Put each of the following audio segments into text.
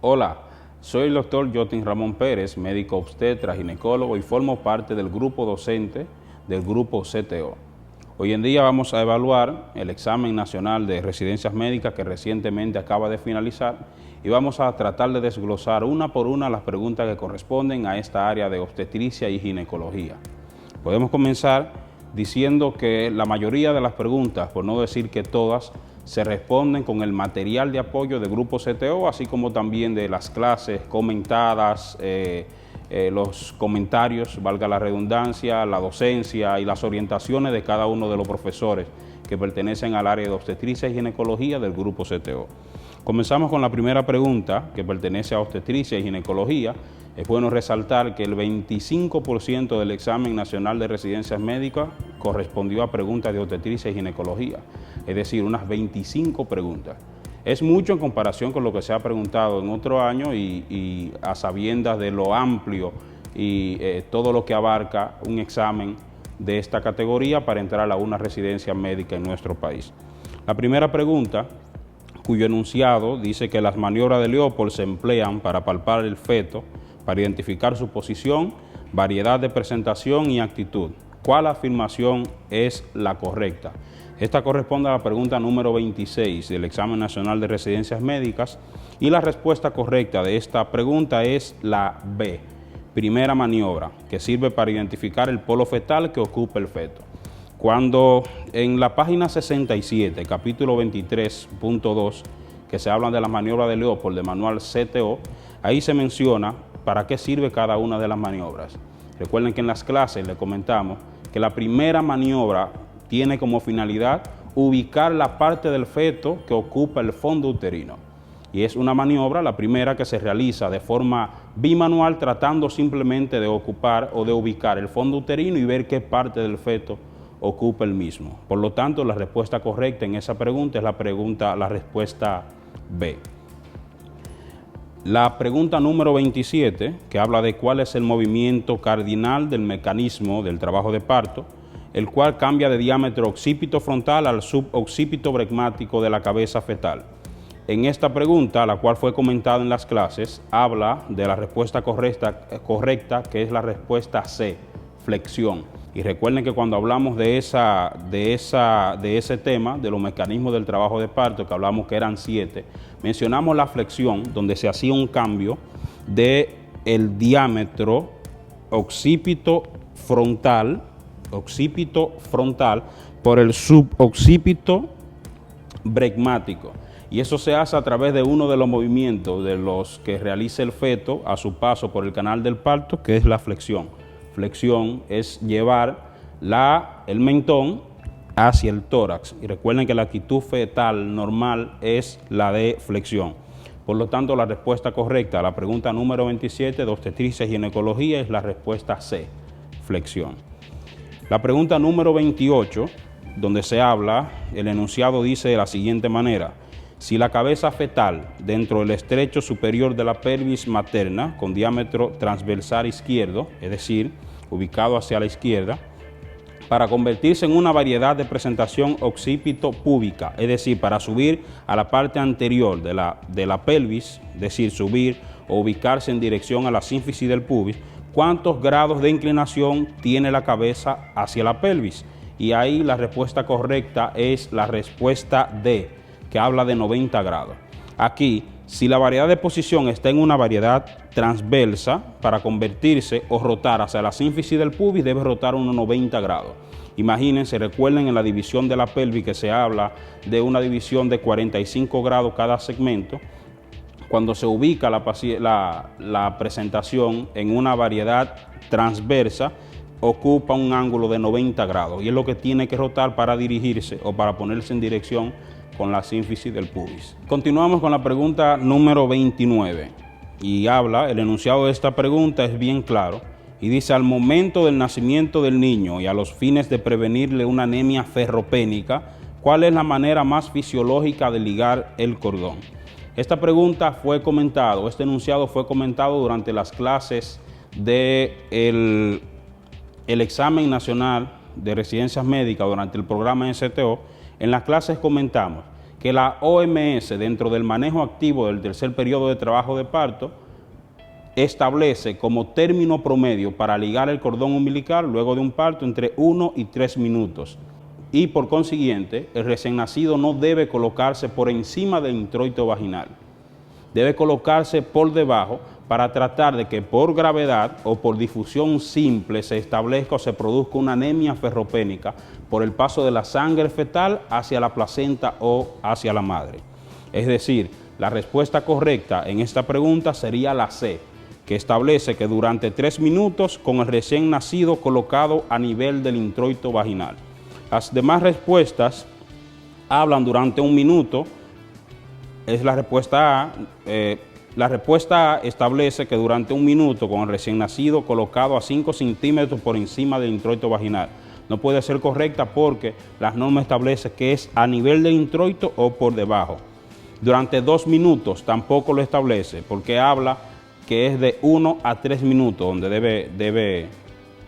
Hola, soy el doctor Jotin Ramón Pérez, médico obstetra, ginecólogo y formo parte del grupo docente del grupo CTO. Hoy en día vamos a evaluar el examen nacional de residencias médicas que recientemente acaba de finalizar y vamos a tratar de desglosar una por una las preguntas que corresponden a esta área de obstetricia y ginecología. Podemos comenzar diciendo que la mayoría de las preguntas, por no decir que todas, se responden con el material de apoyo del grupo CTO, así como también de las clases comentadas, los comentarios, valga la redundancia, la docencia y las orientaciones de cada uno de los profesores que pertenecen al área de obstetricia y ginecología del grupo CTO. Comenzamos con la primera pregunta, que pertenece a obstetricia y ginecología. Es bueno resaltar que el 25% del examen nacional de residencias médicas correspondió a preguntas de obstetricia y ginecología, es decir, unas 25 preguntas. Es mucho en comparación con lo que se ha preguntado en otro año y a sabiendas de lo amplio y todo lo que abarca un examen de esta categoría para entrar a una residencia médica en nuestro país. La primera pregunta, cuyo enunciado dice que las maniobras de Leopold se emplean para palpar el feto, para identificar su posición, variedad de presentación y actitud. ¿Cuál afirmación es la correcta? Esta corresponde a la pregunta número 26 del examen nacional de residencias médicas y la respuesta correcta de esta pregunta es la B, primera maniobra, que sirve para identificar el polo fetal que ocupa el feto. Cuando en la página 67, capítulo 23.2, que se habla de las maniobras de Leopold, de manual CTO, ahí se menciona para qué sirve cada una de las maniobras. Recuerden que en las clases le comentamos que la primera maniobra tiene como finalidad ubicar la parte del feto que ocupa el fondo uterino. Y es una maniobra, la primera, que se realiza de forma bimanual, tratando simplemente de ocupar o de ubicar el fondo uterino y ver qué parte del feto ocupa el mismo. Por lo tanto, la respuesta correcta en esa pregunta es la respuesta B. La pregunta número 27, que habla de cuál es el movimiento cardinal del mecanismo del trabajo de parto, el cual cambia de diámetro occipito frontal al suboccipito bregmático de la cabeza fetal. En esta pregunta, la cual fue comentada en las clases, habla de la respuesta correcta, que es la respuesta C, flexión. Y recuerden que cuando hablamos de ese tema, de los mecanismos del trabajo de parto, que hablamos que eran 7, mencionamos la flexión, donde se hacía un cambio del diámetro occipito frontal por el suboccipito bregmático. Y eso se hace a través de uno de los movimientos de los que realiza el feto a su paso por el canal del parto, que es la flexión. Flexión es llevar el mentón hacia el tórax. Y recuerden que la actitud fetal normal es la de flexión. Por lo tanto, la respuesta correcta a la pregunta número 27 de obstetricia y ginecología es la respuesta C, flexión. La pregunta número 28, donde se habla, el enunciado dice de la siguiente manera: si la cabeza fetal dentro del estrecho superior de la pelvis materna con diámetro transversal izquierdo, es decir, ubicado hacia la izquierda, para convertirse en una variedad de presentación occipito-púbica, es decir, para subir a la parte anterior de la pelvis, es decir, subir o ubicarse en dirección a la sínfisis del pubis, ¿cuántos grados de inclinación tiene la cabeza hacia la pelvis? Y ahí la respuesta correcta es la respuesta D, que habla de 90 grados. Aquí, si la variedad de posición está en una variedad transversa, para convertirse o rotar hacia la sínfisis del pubis debe rotar unos 90 grados. Imagínense, recuerden en la división de la pelvis que se habla de una división de 45 grados cada segmento. Cuando se ubica la presentación en una variedad transversa, ocupa un ángulo de 90 grados y es lo que tiene que rotar para dirigirse o para ponerse en dirección con la sínfisis del pubis. Continuamos con la pregunta número 29 y el enunciado de esta pregunta es bien claro y dice: al momento del nacimiento del niño y a los fines de prevenirle una anemia ferropénica, ¿cuál es la manera más fisiológica de ligar el cordón? Esta pregunta este enunciado fue comentado durante las clases del examen nacional de residencias médicas durante el programa de CTO. En las clases comentamos que la OMS, dentro del manejo activo del tercer periodo de trabajo de parto, establece como término promedio para ligar el cordón umbilical luego de un parto entre 1 y 3 minutos. Y por consiguiente, el recién nacido no debe colocarse por encima del introito vaginal. Debe colocarse por debajo para tratar de que por gravedad o por difusión simple se establezca o se produzca una anemia ferropénica por el paso de la sangre fetal hacia la placenta o hacia la madre. Es decir, la respuesta correcta en esta pregunta sería la C, que establece que durante 3 minutos con el recién nacido colocado a nivel del introito vaginal. Las demás respuestas hablan durante 1 minuto, es la respuesta A. La respuesta A establece que durante 1 minuto con el recién nacido colocado a 5 centímetros por encima del introito vaginal. No puede ser correcta porque las normas establecen que es a nivel del introito o por debajo. Durante 2 minutos tampoco lo establece porque habla que es de 1 a 3 minutos donde debe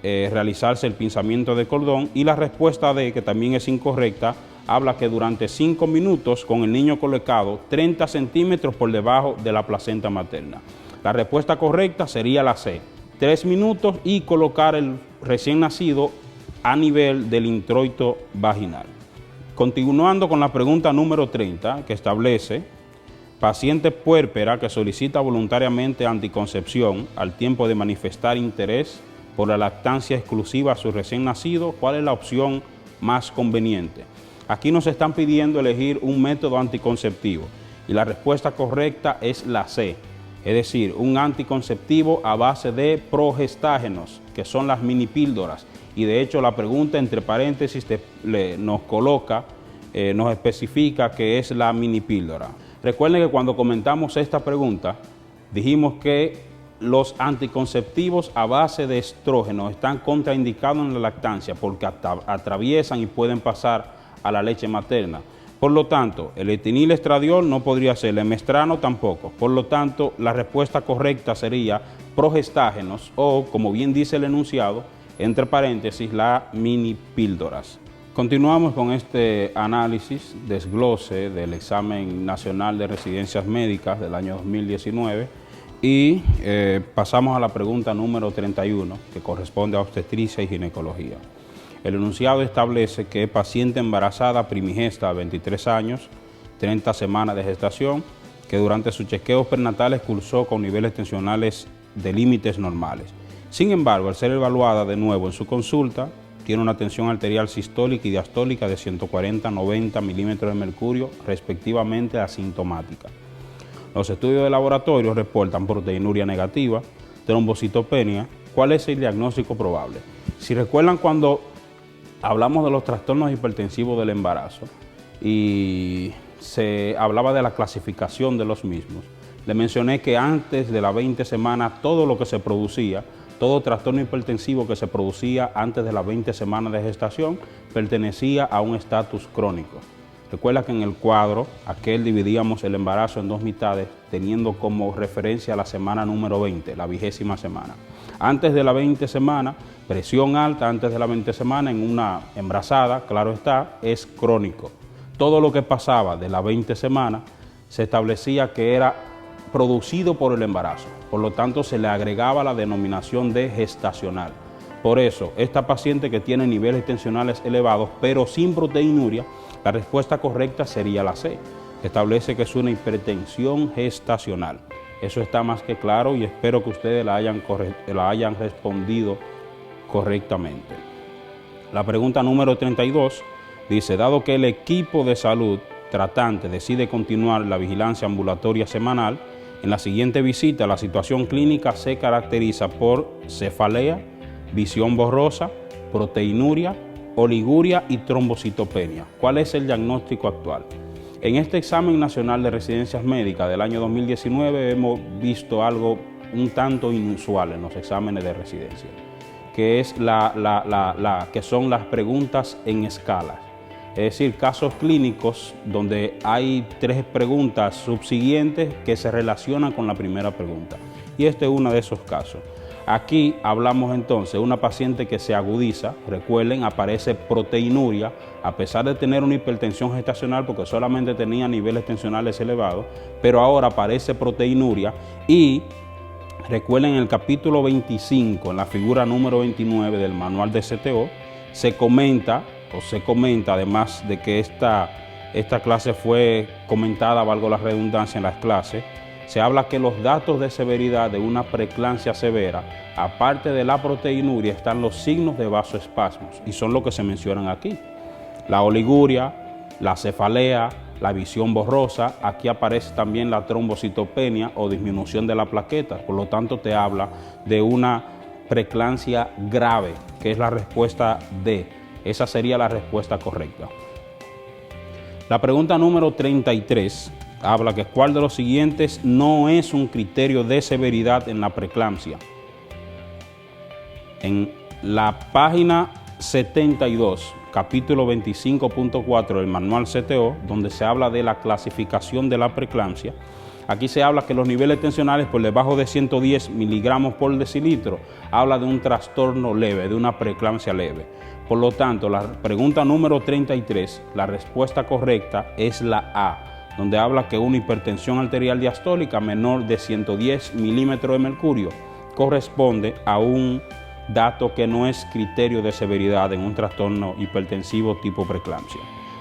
realizarse el pinzamiento de cordón, y la respuesta D, que también es incorrecta, habla que durante 5 minutos con el niño colocado 30 centímetros por debajo de la placenta materna. La respuesta correcta sería la C, 3 minutos y colocar el recién nacido a nivel del introito vaginal. Continuando con la pregunta número 30, que establece: paciente puérpera que solicita voluntariamente anticoncepción al tiempo de manifestar interés por la lactancia exclusiva a su recién nacido, ¿cuál es la opción más conveniente? Aquí nos están pidiendo elegir un método anticonceptivo y la respuesta correcta es la C, es decir, un anticonceptivo a base de progestágenos, que son las mini píldoras. Y de hecho la pregunta entre paréntesis nos coloca, nos especifica que es la mini píldora. Recuerden que cuando comentamos esta pregunta dijimos que los anticonceptivos a base de estrógeno están contraindicados en la lactancia porque atraviesan y pueden pasar a la leche materna. Por lo tanto, el etinilestradiol no podría ser, el emestrano tampoco. Por lo tanto, la respuesta correcta sería progestágenos o, como bien dice el enunciado, entre paréntesis, la mini píldoras. Continuamos con este análisis, desglose del examen nacional de residencias médicas del año 2019 y pasamos a la pregunta número 31, que corresponde a obstetricia y ginecología. El enunciado establece que paciente embarazada primigesta a 23 años, 30 semanas de gestación, que durante sus chequeos prenatales cursó con niveles tensionales de límites normales. Sin embargo, al ser evaluada de nuevo en su consulta, tiene una tensión arterial sistólica y diastólica de 140-90 milímetros de mercurio, respectivamente asintomática. Los estudios de laboratorio reportan proteinuria negativa, trombocitopenia. ¿Cuál es el diagnóstico probable? Si recuerdan, cuando hablamos de los trastornos hipertensivos del embarazo y se hablaba de la clasificación de los mismos, le mencioné que antes de las 20 semanas todo lo que se producía, todo trastorno hipertensivo que se producía antes de las 20 semanas de gestación pertenecía a un estatus crónico. Recuerda que en el cuadro aquel dividíamos el embarazo en 2 mitades, teniendo como referencia la semana número 20, la 20ª semana. Antes de la 20 semana, presión alta antes de la 20 semana en una embarazada, claro está, es crónico. Todo lo que pasaba de la 20 semana se establecía que era producido por el embarazo, por lo tanto se le agregaba la denominación de gestacional. Por eso, esta paciente que tiene niveles tensionales elevados pero sin proteinuria, la respuesta correcta sería la C, que establece que es una hipertensión gestacional. Eso está más que claro y espero que ustedes la hayan respondido correctamente. La pregunta número 32 dice: dado que el equipo de salud tratante decide continuar la vigilancia ambulatoria semanal, en la siguiente visita la situación clínica se caracteriza por cefalea, visión borrosa, proteinuria, oliguria y trombocitopenia. ¿Cuál es el diagnóstico actual? En este examen nacional de residencias médicas del año 2019 hemos visto algo un tanto inusual en los exámenes de residencia, que es que son las preguntas en escalas. Es decir, casos clínicos donde hay 3 preguntas subsiguientes que se relacionan con la primera pregunta. Y este es uno de esos casos. Aquí hablamos entonces de una paciente que se agudiza, recuerden, aparece proteinuria, a pesar de tener una hipertensión gestacional porque solamente tenía niveles tensionales elevados, pero ahora aparece proteinuria y recuerden en el capítulo 25, en la figura número 29 del manual de CTO, se comenta, además de que esta clase fue comentada, valgo la redundancia, en las clases, se habla que los datos de severidad de una preeclampsia severa, aparte de la proteinuria, están los signos de vasoespasmos y son los que se mencionan aquí. La oliguria, la cefalea, la visión borrosa, aquí aparece también la trombocitopenia o disminución de la plaqueta, por lo tanto te habla de una preeclampsia grave, que es la respuesta D. Esa sería la respuesta correcta. La pregunta número 33 habla que cuál de los siguientes no es un criterio de severidad en la preeclampsia. En la página 72, capítulo 25.4 del manual CTO, donde se habla de la clasificación de la preeclampsia, aquí se habla que los niveles tensionales por debajo de 110 miligramos por decilitro habla de un trastorno leve, de una preeclampsia leve. Por lo tanto, la pregunta número 33, la respuesta correcta es la A, donde habla que una hipertensión arterial diastólica menor de 110 milímetros de mercurio corresponde a un dato que no es criterio de severidad en un trastorno hipertensivo tipo preeclampsia.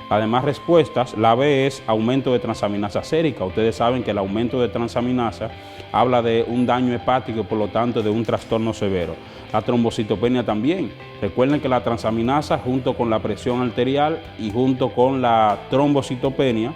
Las demás respuestas, la B es aumento de transaminasa sérica. Ustedes saben que el aumento de transaminasa habla de un daño hepático y por lo tanto de un trastorno severo. La trombocitopenia también. Recuerden que la transaminasa junto con la presión arterial y junto con la trombocitopenia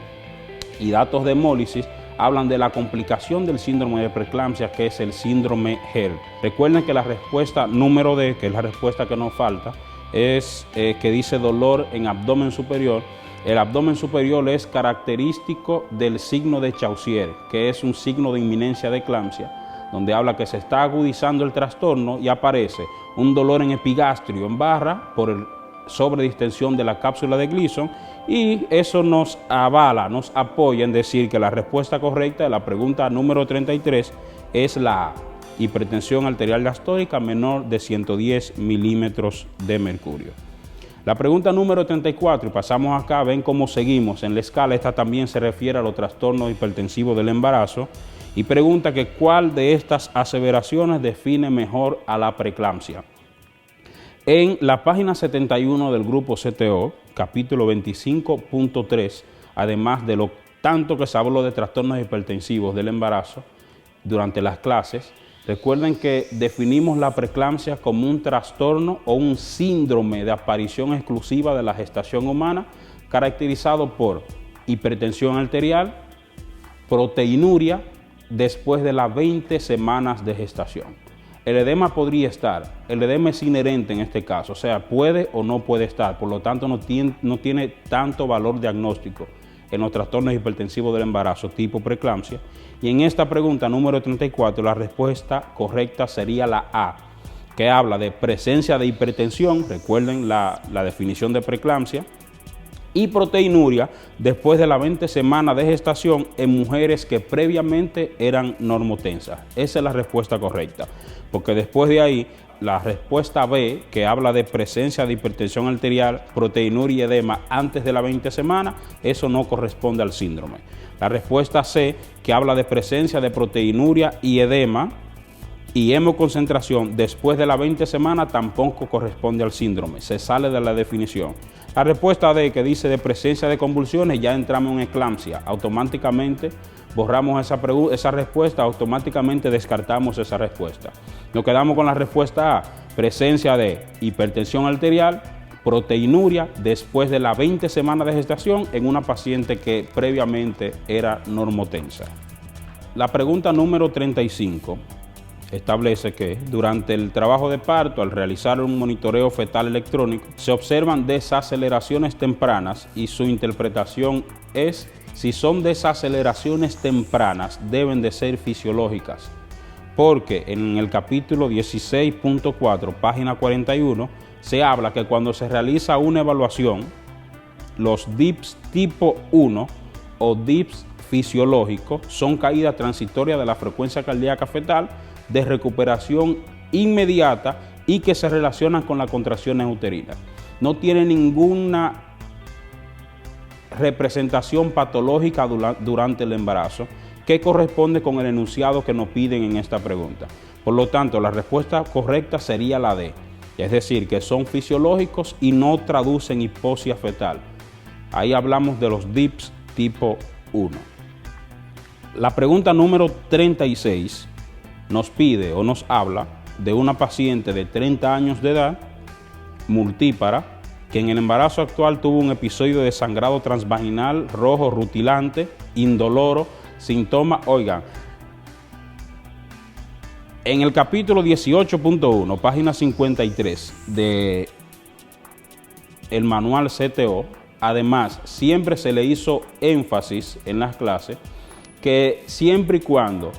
y datos de hemólisis hablan de la complicación del síndrome de preeclampsia, que es el síndrome HELLP. Recuerden que la respuesta número D, que es la respuesta que nos falta, es que dice dolor en abdomen superior. El abdomen superior es característico del signo de Chaucier, que es un signo de inminencia de eclampsia, donde habla que se está agudizando el trastorno y aparece un dolor en epigastrio en barra por el sobredistensión de la cápsula de Gleason, y eso nos avala, nos apoya en decir que la respuesta correcta de la pregunta número 33 es la A, hipertensión arterial diastólica menor de 110 milímetros de mercurio. La pregunta número 34, y pasamos acá, ven cómo seguimos en la escala, esta también se refiere a los trastornos hipertensivos del embarazo, y pregunta que cuál de estas aseveraciones define mejor a la preeclampsia. En la página 71 del grupo CTO, capítulo 25.3, además de lo tanto que se habló de trastornos hipertensivos del embarazo durante las clases, recuerden que definimos la preeclampsia como un trastorno o un síndrome de aparición exclusiva de la gestación humana, caracterizado por hipertensión arterial, proteinuria después de las 20 semanas de gestación. El edema podría estar, el edema es inherente en este caso, o sea, puede o no puede estar, por lo tanto no tiene tanto valor diagnóstico en los trastornos hipertensivos del embarazo tipo preeclampsia. Y en esta pregunta número 34, la respuesta correcta sería la A, que habla de presencia de hipertensión, recuerden la definición de preeclampsia, y proteinuria después de las 20 semanas de gestación en mujeres que previamente eran normotensas. Esa es la respuesta correcta, porque después de ahí la respuesta B, que habla de presencia de hipertensión arterial, proteinuria y edema antes de las 20 semanas, eso no corresponde al síndrome. La respuesta C, que habla de presencia de proteinuria y edema y hemoconcentración después de las 20 semanas, tampoco corresponde al síndrome, se sale de la definición. La respuesta D, que dice de presencia de convulsiones, ya entramos en eclampsia, automáticamente borramos esa respuesta, automáticamente descartamos esa respuesta. Nos quedamos con la respuesta A, presencia de hipertensión arterial, proteinuria después de las 20 semanas de gestación en una paciente que previamente era normotensa. La pregunta número 35 establece que durante el trabajo de parto, al realizar un monitoreo fetal electrónico, se observan desaceleraciones tempranas y su interpretación es: si son desaceleraciones tempranas, deben de ser fisiológicas, porque en el capítulo 16.4, página 41, se habla que cuando se realiza una evaluación, los DIPS tipo 1 o DIPS fisiológicos son caídas transitorias de la frecuencia cardíaca fetal de recuperación inmediata y que se relacionan con las contracciones uterinas. No tiene ninguna representación patológica durante el embarazo que corresponde con el enunciado que nos piden en esta pregunta. Por lo tanto, la respuesta correcta sería la D, es decir, que son fisiológicos y no traducen hipoxia fetal. Ahí hablamos de los DIPS tipo 1. La pregunta número 36 nos pide o nos habla de una paciente de 30 años de edad, multípara, que en el embarazo actual tuvo un episodio de sangrado transvaginal rojo rutilante, indoloro, síntoma, oigan, en el capítulo 18.1, página 53 de el manual CTO, además siempre se le hizo énfasis en las clases que siempre y cuando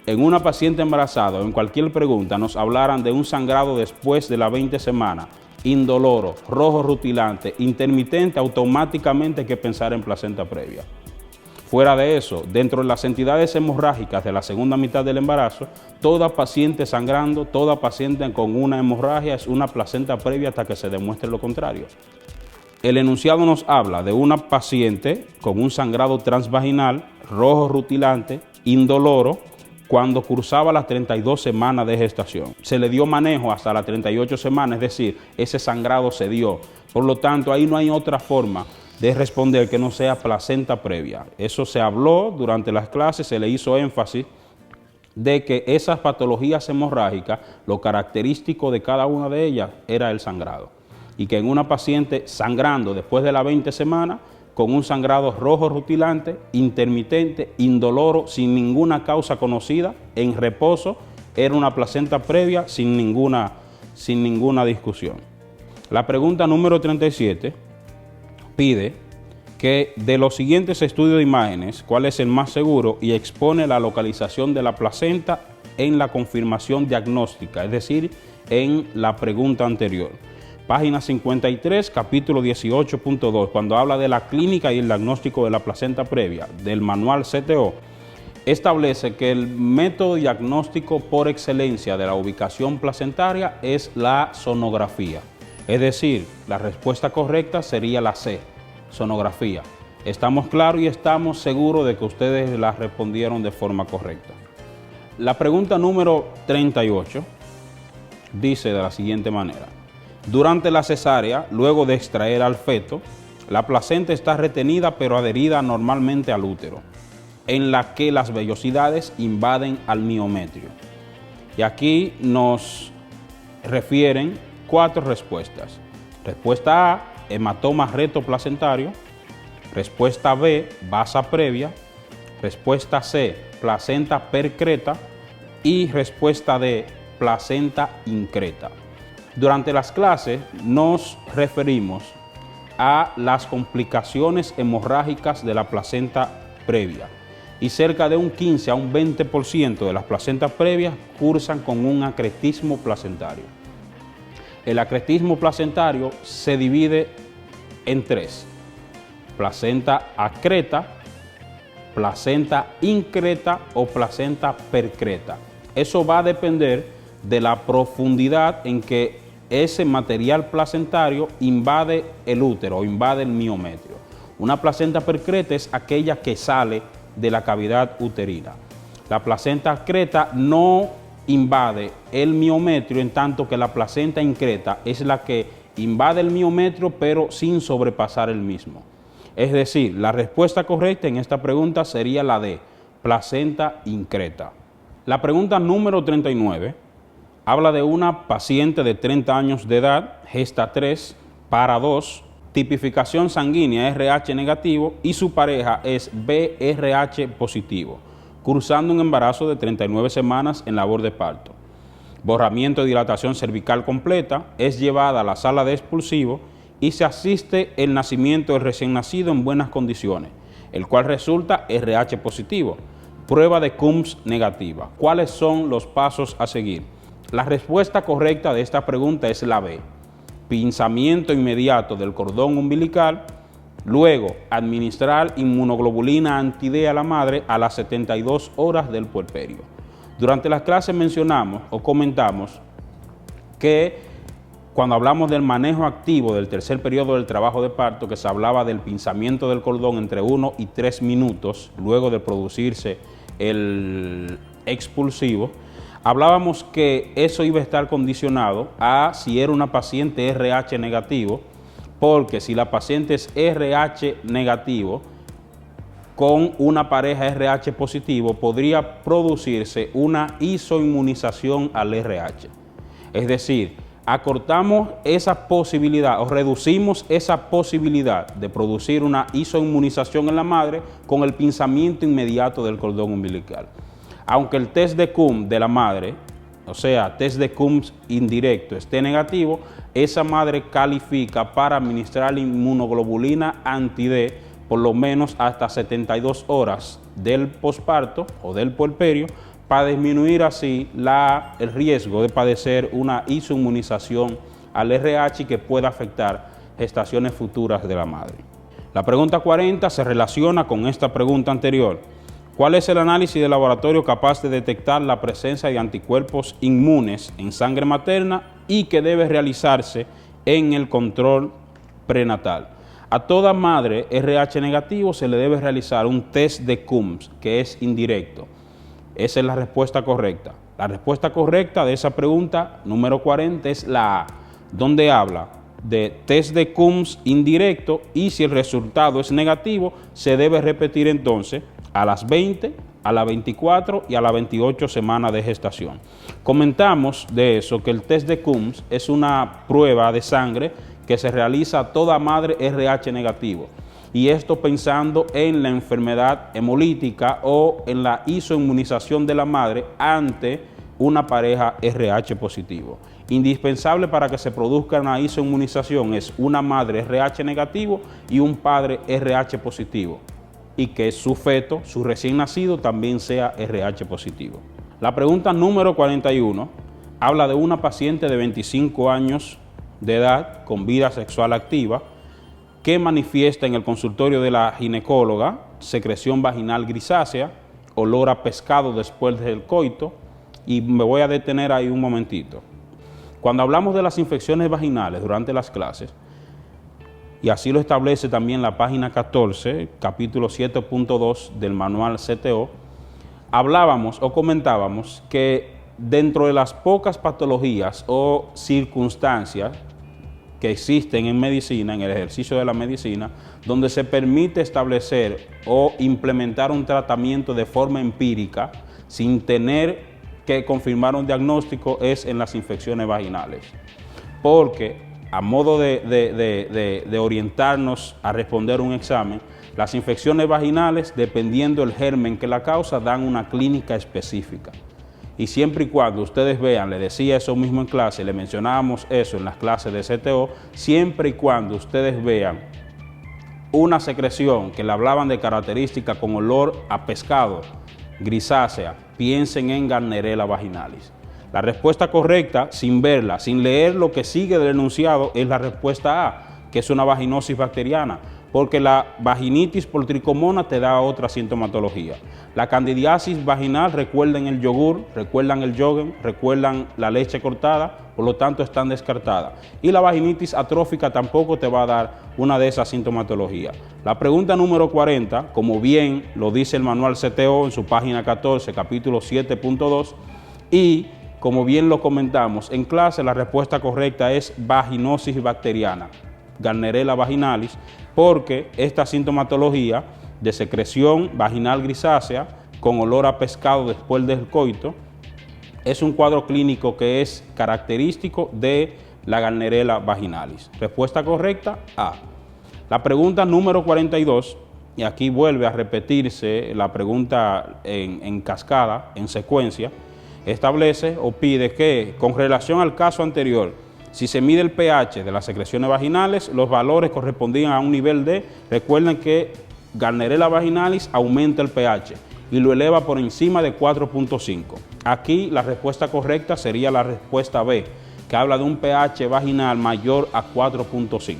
en una paciente embarazada o en cualquier pregunta nos hablaran de un sangrado después de las 20 semanas, indoloro, rojo rutilante, intermitente, automáticamente hay que pensar en placenta previa. Fuera de eso, dentro de las entidades hemorrágicas de la segunda mitad del embarazo, toda paciente sangrando, toda paciente con una hemorragia es una placenta previa hasta que se demuestre lo contrario. El enunciado nos habla de una paciente con un sangrado transvaginal, rojo rutilante, indoloro, cuando cursaba las 32 semanas de gestación. Se le dio manejo hasta las 38 semanas, es decir, ese sangrado se dio. Por lo tanto, ahí no hay otra forma de responder que no sea placenta previa. Eso se habló durante las clases, se le hizo énfasis de que esas patologías hemorrágicas, lo característico de cada una de ellas era el sangrado. Y que en una paciente sangrando después de las 20 semanas, con un sangrado rojo rutilante, intermitente, indoloro, sin ninguna causa conocida, en reposo, era una placenta previa sin ninguna discusión. La pregunta número 37 pide que de los siguientes estudios de imágenes, ¿cuál es el más seguro? Y expone la localización de la placenta en la confirmación diagnóstica, es decir, en la pregunta anterior. Página 53, capítulo 18.2, cuando habla de la clínica y el diagnóstico de la placenta previa del manual CTO, establece que el método diagnóstico por excelencia de la ubicación placentaria es la sonografía. Es decir, la respuesta correcta sería la C, sonografía. Estamos claros y estamos seguros de que ustedes la respondieron de forma correcta. La pregunta número 38 dice de la siguiente manera. Durante la cesárea, luego de extraer al feto, la placenta está retenida pero adherida normalmente al útero, en la que las vellosidades invaden al miometrio. Y aquí nos refieren 4 respuestas. Respuesta A, hematoma retoplacentario. Respuesta B, vasa previa. Respuesta C, placenta percreta. Y respuesta D, placenta increta. Durante las clases nos referimos a las complicaciones hemorrágicas de la placenta previa y cerca de un 15 a un 20% de las placentas previas cursan con un acretismo placentario. El acretismo placentario se divide en 3: placenta acreta, placenta increta o placenta percreta. Eso va a depender de la profundidad en que ese material placentario invade el útero o invade el miometrio. Una placenta percreta es aquella que sale de la cavidad uterina. La placenta acreta no invade el miometrio, en tanto que la placenta increta es la que invade el miometrio pero sin sobrepasar el mismo. Es decir, la respuesta correcta en esta pregunta sería la D, placenta increta. La pregunta número 39 habla de una paciente de 30 años de edad, gesta 3, para 2, tipificación sanguínea RH negativo y su pareja es BRH positivo, cursando un embarazo de 39 semanas en labor de parto. Borramiento y dilatación cervical completa, es llevada a la sala de expulsivo y se asiste el nacimiento del recién nacido en buenas condiciones, el cual resulta RH positivo. Prueba de Coombs negativa. ¿Cuáles son los pasos a seguir? La respuesta correcta de esta pregunta es la B, pinzamiento inmediato del cordón umbilical, luego administrar inmunoglobulina anti-D a la madre a las 72 horas del puerperio. Durante las clases mencionamos o comentamos que cuando hablamos del manejo activo del tercer periodo del trabajo de parto, que se hablaba del pinzamiento del cordón entre 1 y 3 minutos luego de producirse el expulsivo, hablábamos que eso iba a estar condicionado a si era una paciente RH negativo, porque si la paciente es RH negativo con una pareja RH positivo, podría producirse una isoinmunización al RH. Es decir, acortamos esa posibilidad o reducimos esa posibilidad de producir una isoinmunización en la madre con el pinzamiento inmediato del cordón umbilical. Aunque el test de Coombs de la madre, o sea, test de Coombs indirecto, esté negativo, esa madre califica para administrar inmunoglobulina anti-D por lo menos hasta 72 horas del posparto o del puerperio, para disminuir así el riesgo de padecer una isoinmunización al RH que pueda afectar gestaciones futuras de la madre. La pregunta 40 se relaciona con esta pregunta anterior. ¿Cuál es el análisis de laboratorio capaz de detectar la presencia de anticuerpos inmunes en sangre materna y que debe realizarse en el control prenatal? A toda madre RH negativo se le debe realizar un test de Coombs, que es indirecto. Esa es la respuesta correcta. La respuesta correcta de esa pregunta número 40 es la A, donde habla de test de Coombs indirecto y si el resultado es negativo, se debe repetir entonces a las 20, a las 24 y a las 28 semanas de gestación. Comentamos de eso que el test de Coombs es una prueba de sangre que se realiza a toda madre RH negativo. Y esto pensando en la enfermedad hemolítica o en la isoinmunización de la madre ante una pareja RH positivo. Indispensable para que se produzca una isoinmunización es una madre RH negativo y un padre RH positivo, y que su feto, su recién nacido, también sea RH positivo. La pregunta número 41 habla de una paciente de 25 años de edad con vida sexual activa que manifiesta en el consultorio de la ginecóloga secreción vaginal grisácea, olor a pescado después del coito, y me voy a detener ahí un momentito. Cuando hablamos de las infecciones vaginales durante las clases, y así lo establece también la página 14, capítulo 7.2 del manual CTO, hablábamos o comentábamos que dentro de las pocas patologías o circunstancias que existen en medicina, en el ejercicio de la medicina, donde se permite establecer o implementar un tratamiento de forma empírica sin tener que confirmar un diagnóstico, es en las infecciones vaginales. Porque a modo de orientarnos a responder un examen, las infecciones vaginales, dependiendo del germen que la causa, dan una clínica específica. Y siempre y cuando ustedes vean, le decía eso mismo en clase, le mencionábamos eso en las clases de CTO, siempre y cuando ustedes vean una secreción que le hablaban de característica con olor a pescado, grisácea, piensen en Gardnerella vaginalis. La respuesta correcta, sin verla, sin leer lo que sigue del enunciado, es la respuesta A, que es una vaginosis bacteriana, porque la vaginitis por tricomona te da otra sintomatología. La candidiasis vaginal, recuerden el yogur, recuerdan el yogen, recuerdan la leche cortada, por lo tanto están descartadas. Y la vaginitis atrófica tampoco te va a dar una de esas sintomatologías. La pregunta número 40, como bien lo dice el manual CTO en su página 14, capítulo 7.2, y como bien lo comentamos en clase, la respuesta correcta es vaginosis bacteriana, Gardnerella vaginalis, porque esta sintomatología de secreción vaginal grisácea con olor a pescado después del coito es un cuadro clínico que es característico de la Gardnerella vaginalis. Respuesta correcta, A. La pregunta número 42, y aquí vuelve a repetirse la pregunta en cascada, en secuencia, establece o pide que, con relación al caso anterior, si se mide el pH de las secreciones vaginales, los valores correspondían a un nivel de, recuerden que Gardnerella vaginalis aumenta el pH y lo eleva por encima de 4.5. Aquí la respuesta correcta sería la respuesta B, que habla de un pH vaginal mayor a 4.5.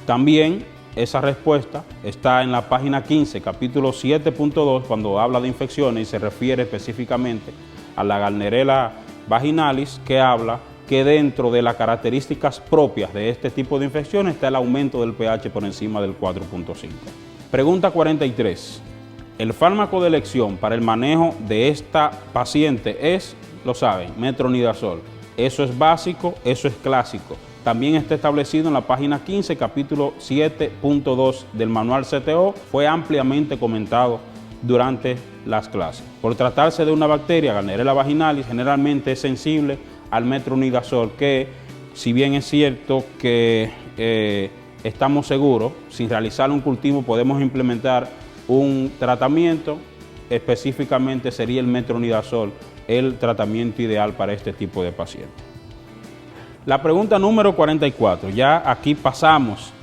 También esa respuesta está en la página 15, capítulo 7.2, cuando habla de infecciones y se refiere específicamente a la Gardnerella vaginalis, que habla que dentro de las características propias de este tipo de infecciones está el aumento del pH por encima del 4.5. Pregunta 43. El fármaco de elección para el manejo de esta paciente es, lo saben, metronidazol. Eso es básico, eso es clásico. También está establecido en la página 15, capítulo 7.2 del manual CTO. Fue ampliamente comentado durante las clases. Por tratarse de una bacteria, Gardnerella vaginalis, generalmente es sensible al metronidazol, que si bien es cierto que estamos seguros, sin realizar un cultivo podemos implementar un tratamiento, específicamente sería el metronidazol el tratamiento ideal para este tipo de pacientes. La pregunta número 44, ya aquí pasamos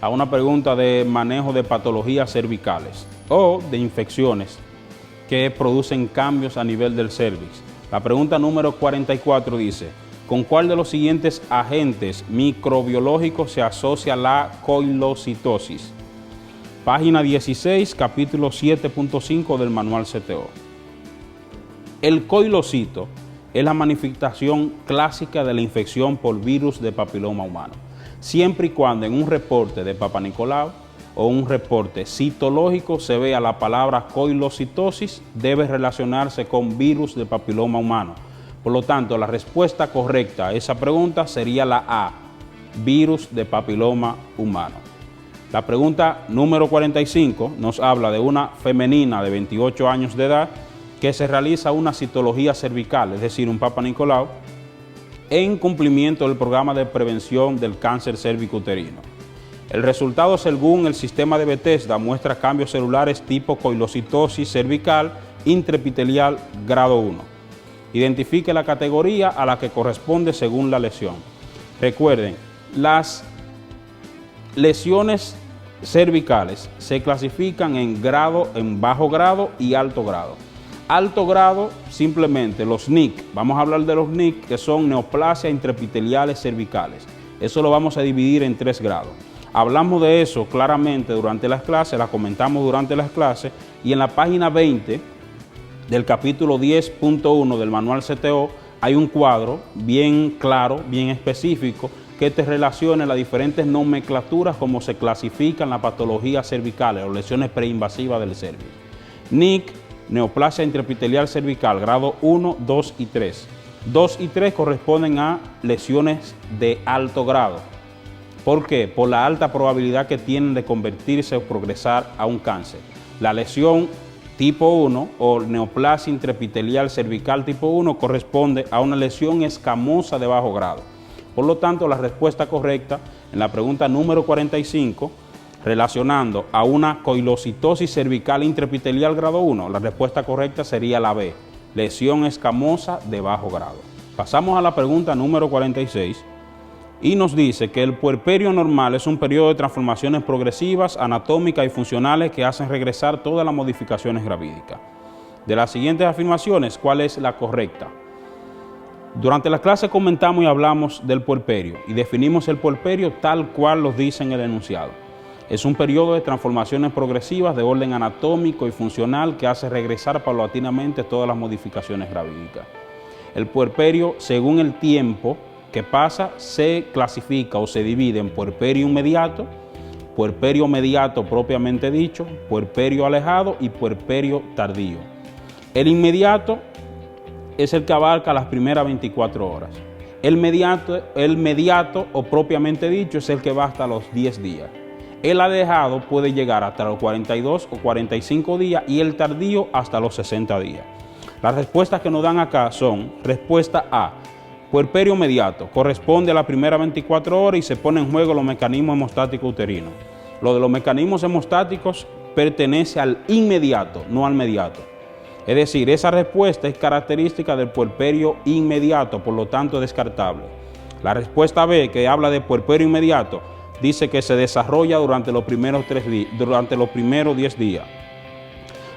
a una pregunta de manejo de patologías cervicales o de infecciones que producen cambios a nivel del cervix. La pregunta número 44 dice: ¿con cuál de los siguientes agentes microbiológicos se asocia la coilocitosis? Página 16, capítulo 7.5 del manual CTO. El coilocito es la manifestación clásica de la infección por virus de papiloma humano, siempre y cuando en un reporte de Papa Nicolau o un reporte citológico se vea la palabra coilocitosis, debe relacionarse con virus de papiloma humano. Por lo tanto, la respuesta correcta a esa pregunta sería la A, virus de papiloma humano. La pregunta número 45 nos habla de una femenina de 28 años de edad que se realiza una citología cervical, es decir, un Papa Nicolau, en cumplimiento del programa de prevención del cáncer cervicuterino. El resultado, según el sistema de Bethesda, muestra cambios celulares tipo coilocitosis cervical intraepitelial grado 1. Identifique la categoría a la que corresponde según la lesión. Recuerden, las lesiones cervicales se clasifican en bajo grado y alto grado. Alto grado, simplemente los NIC. Vamos a hablar de los NIC, que son neoplasias intraepiteliales cervicales. Eso lo vamos a dividir en 3 grados. Hablamos de eso claramente durante las clases, la comentamos durante las clases, y en la página 20 del capítulo 10.1 del manual CTO hay un cuadro bien claro, bien específico, que te relaciona las diferentes nomenclaturas como se clasifican las patologías cervicales o lesiones preinvasivas del cervix. NIC, neoplasia intraepitelial cervical, grado 1, 2 y 3. 2 y 3 corresponden a lesiones de alto grado. ¿Por qué? Por la alta probabilidad que tienen de convertirse o progresar a un cáncer. La lesión tipo 1 o neoplasia intraepitelial cervical tipo 1 corresponde a una lesión escamosa de bajo grado. Por lo tanto, la respuesta correcta en la pregunta número 45, relacionando a una coilocitosis cervical intraepitelial grado 1, la respuesta correcta sería la B, lesión escamosa de bajo grado. Pasamos a la pregunta número 46 y nos dice que el puerperio normal es un periodo de transformaciones progresivas, anatómicas y funcionales que hacen regresar todas las modificaciones gravídicas. De las siguientes afirmaciones, ¿cuál es la correcta? Durante la clase comentamos y hablamos del puerperio y definimos el puerperio tal cual lo dice en el enunciado. Es un periodo de transformaciones progresivas de orden anatómico y funcional que hace regresar paulatinamente todas las modificaciones gravídicas. El puerperio, según el tiempo que pasa, se clasifica o se divide en puerperio mediato propiamente dicho, puerperio alejado y puerperio tardío. El inmediato es el que abarca las primeras 24 horas. El mediato o propiamente dicho es el que va hasta los 10 días. El alejado puede llegar hasta los 42 o 45 días y el tardío hasta los 60 días. Las respuestas que nos dan acá son: respuesta A, puerperio mediato, corresponde a la primera 24 horas y se pone en juego los mecanismos hemostáticos uterinos. Lo de los mecanismos hemostáticos pertenece al inmediato, no al mediato. Es decir, esa respuesta es característica del puerperio inmediato, por lo tanto descartable. La respuesta B, que habla de puerperio inmediato, dice que se desarrolla durante los primeros 10 días.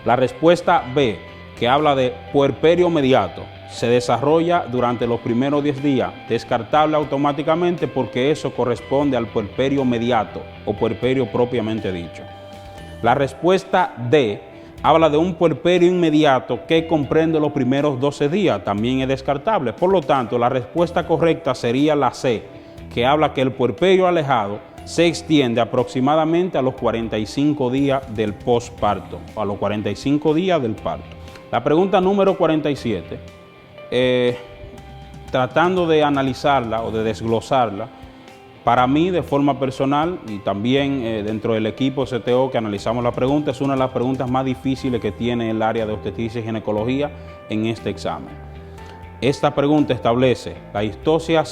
La respuesta B, que habla de puerperio mediato, se desarrolla durante los primeros 10 días, descartable automáticamente porque eso corresponde al puerperio mediato o puerperio propiamente dicho. La respuesta D habla de un puerperio inmediato que comprende los primeros 12 días, también es descartable. Por lo tanto, la respuesta correcta sería la C, que habla que el puerperio alejado se extiende aproximadamente a los 45 días del posparto, o a los 45 días del parto. La pregunta número 47, tratando de analizarla o de desglosarla, para mí de forma personal y también dentro del equipo CTO que analizamos la pregunta, es una de las preguntas más difíciles que tiene el área de obstetricia y ginecología en este examen. Esta pregunta establece: la histosia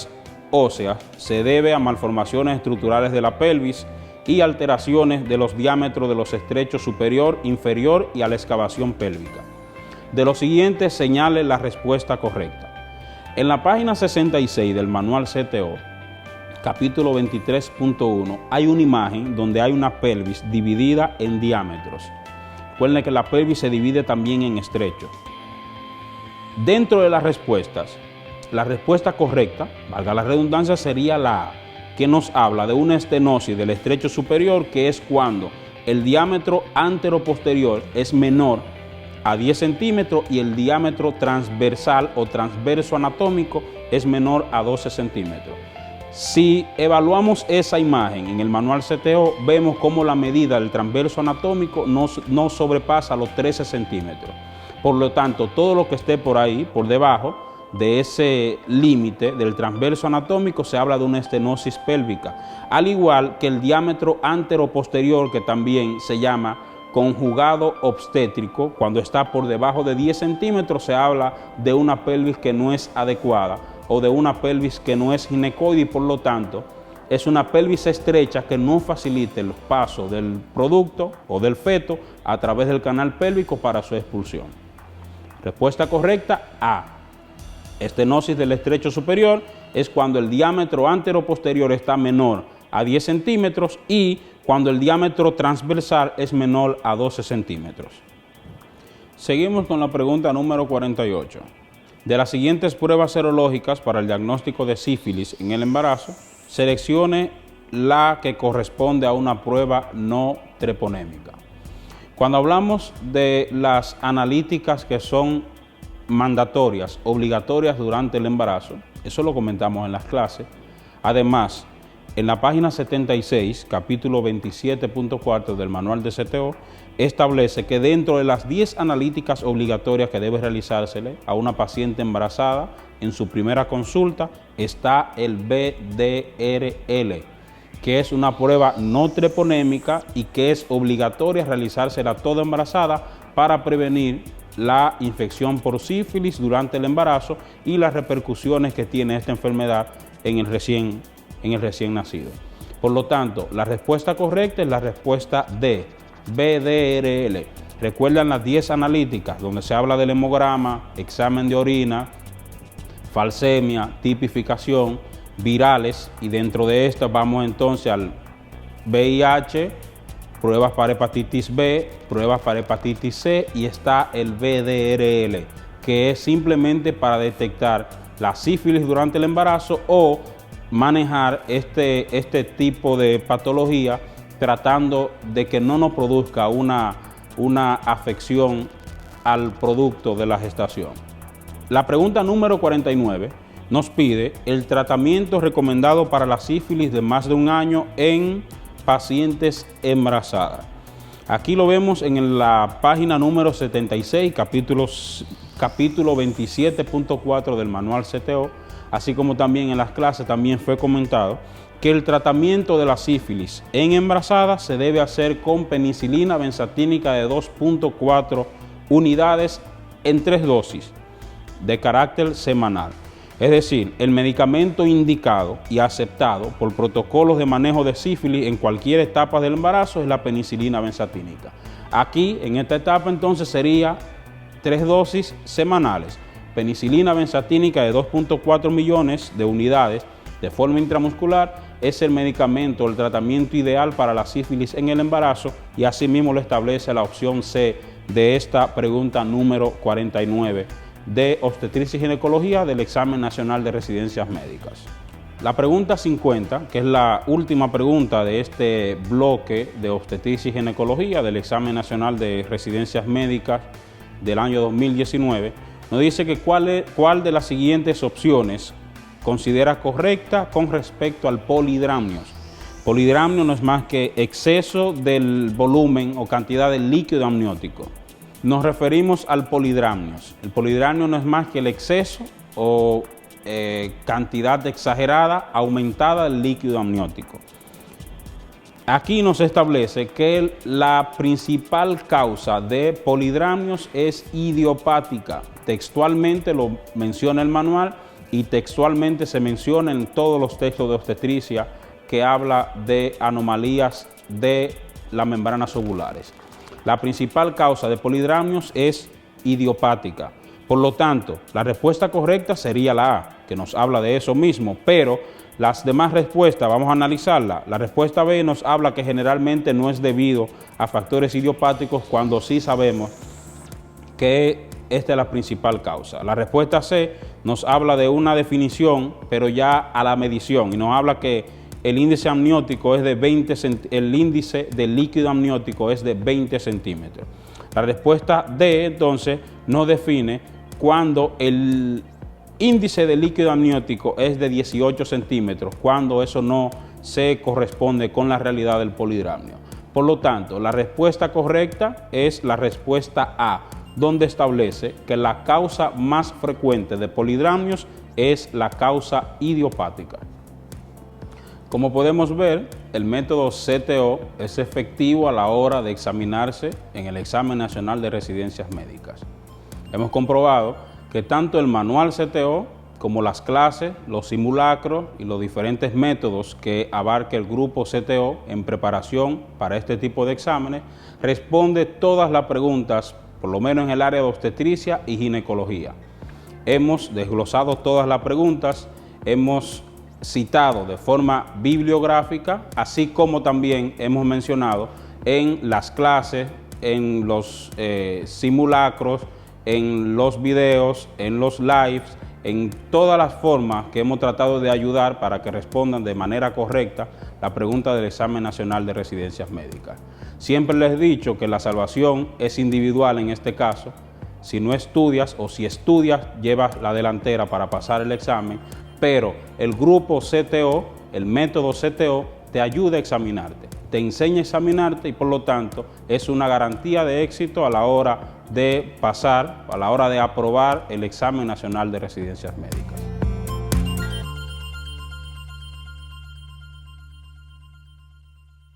ósea se debe a malformaciones estructurales de la pelvis y alteraciones de los diámetros de los estrechos superior, inferior y a la excavación pélvica. De los siguientes, señale la respuesta correcta. En la página 66 del manual CTO, capítulo 23.1, hay una imagen donde hay una pelvis dividida en diámetros. Recuerden que la pelvis se divide también en estrechos. Dentro de las respuestas, la respuesta correcta, valga la redundancia, sería la A, que nos habla de una estenosis del estrecho superior, que es cuando el diámetro anteroposterior es menor a 10 centímetros y el diámetro transversal o transverso anatómico es menor a 12 centímetros. Si evaluamos esa imagen en el manual CTO, vemos cómo la medida del transverso anatómico no sobrepasa los 13 centímetros. Por lo tanto, todo lo que esté por ahí, por debajo de ese límite del transverso anatómico, se habla de una estenosis pélvica. Al igual que el diámetro anteroposterior, que también se llama conjugado obstétrico, cuando está por debajo de 10 centímetros, se habla de una pelvis que no es adecuada o de una pelvis que no es ginecoide y por lo tanto es una pelvis estrecha que no facilita el paso del producto o del feto a través del canal pélvico para su expulsión. Respuesta correcta A. Estenosis del estrecho superior es cuando el diámetro anteroposterior está menor a 10 centímetros y cuando el diámetro transversal es menor a 12 centímetros. Seguimos con la pregunta número 48. De las siguientes pruebas serológicas para el diagnóstico de sífilis en el embarazo, seleccione la que corresponde a una prueba no treponémica. Cuando hablamos de las analíticas que son mandatorias, obligatorias durante el embarazo, eso lo comentamos en las clases. Además, en la página 76, capítulo 27.4 del manual de CTO, establece que dentro de las 10 analíticas obligatorias que debe realizársele a una paciente embarazada en su primera consulta está el BDRL, que es una prueba no treponémica y que es obligatoria realizársela a toda embarazada para prevenir la infección por sífilis durante el embarazo y las repercusiones que tiene esta enfermedad en el recién nacido. Por lo tanto, la respuesta correcta es la respuesta D, BDRL. Recuerdan las 10 analíticas donde se habla del hemograma, examen de orina, falsemia, tipificación, virales, y dentro de estas vamos entonces al VIH, pruebas para hepatitis B, pruebas para hepatitis C y está el BDRL, que es simplemente para detectar la sífilis durante el embarazo o manejar este tipo de patología tratando de que no nos produzca una afección al producto de la gestación. La pregunta número 49 nos pide el tratamiento recomendado para la sífilis de más de un año en pacientes embarazadas. Aquí lo vemos en la página número 76, capítulo 27.4 del manual CTO, así como también en las clases también fue comentado que el tratamiento de la sífilis en embarazadas se debe hacer con penicilina benzatínica de 2.4 unidades en 3 dosis de carácter semanal. Es decir, el medicamento indicado y aceptado por protocolos de manejo de sífilis en cualquier etapa del embarazo es la penicilina benzatínica. Aquí, en esta etapa, entonces sería 3 dosis semanales. Penicilina benzatínica de 2.4 millones de unidades de forma intramuscular es el medicamento, el tratamiento ideal para la sífilis en el embarazo y asimismo lo establece la opción C de esta pregunta número 49 de Obstetricia y Ginecología del Examen Nacional de Residencias Médicas. La pregunta 50, que es la última pregunta de este bloque de Obstetricia y Ginecología del Examen Nacional de Residencias Médicas del año 2019, nos dice que cuál de las siguientes opciones considera correcta con respecto al polidramnios. Polidramnio no es más que exceso del volumen o cantidad de líquido amniótico. Nos referimos al polidramnios. El polidramnio no es más que el exceso o cantidad exagerada, aumentada del líquido amniótico. Aquí nos establece que la principal causa de polidramnios es idiopática. Textualmente lo menciona el manual y textualmente se menciona en todos los textos de obstetricia que habla de anomalías de las membranas ovulares. La principal causa de polidramnios es idiopática. Por lo tanto, la respuesta correcta sería la A, que nos habla de eso mismo, pero las demás respuestas vamos a analizarla. La respuesta B nos habla que generalmente no es debido a factores idiopáticos, cuando sí sabemos que esta es la principal causa. La respuesta C nos habla de una definición, pero ya a la medición, y nos habla que el índice amniótico es de 20, el índice del líquido amniótico es de 20 centímetros. La respuesta D, entonces, nos define cuando el índice de líquido amniótico es de 18 centímetros, cuando eso no se corresponde con la realidad del polidramnio. Por lo tanto, la respuesta correcta es la respuesta A, donde establece que la causa más frecuente de polidramnios es la causa idiopática. Como podemos ver, el método CTO es efectivo a la hora de examinarse en el Examen Nacional de Residencias Médicas. Hemos comprobado que tanto el manual CTO como las clases, los simulacros y los diferentes métodos que abarca el grupo CTO en preparación para este tipo de exámenes responde todas las preguntas, por lo menos en el área de obstetricia y ginecología. Hemos desglosado todas las preguntas, hemos citado de forma bibliográfica, así como también hemos mencionado en las clases, en los simulacros, en los videos, en los lives, en todas las formas que hemos tratado de ayudar para que respondan de manera correcta la pregunta del Examen Nacional de Residencias Médicas. Siempre les he dicho que la salvación es individual en este caso. Si no estudias o si estudias, llevas la delantera para pasar el examen, pero el grupo CTO, el método CTO, te ayuda a examinarte, te enseña a examinarte y por lo tanto es una garantía de éxito a la hora de pasar, a la hora de aprobar el Examen Nacional de Residencias Médicas.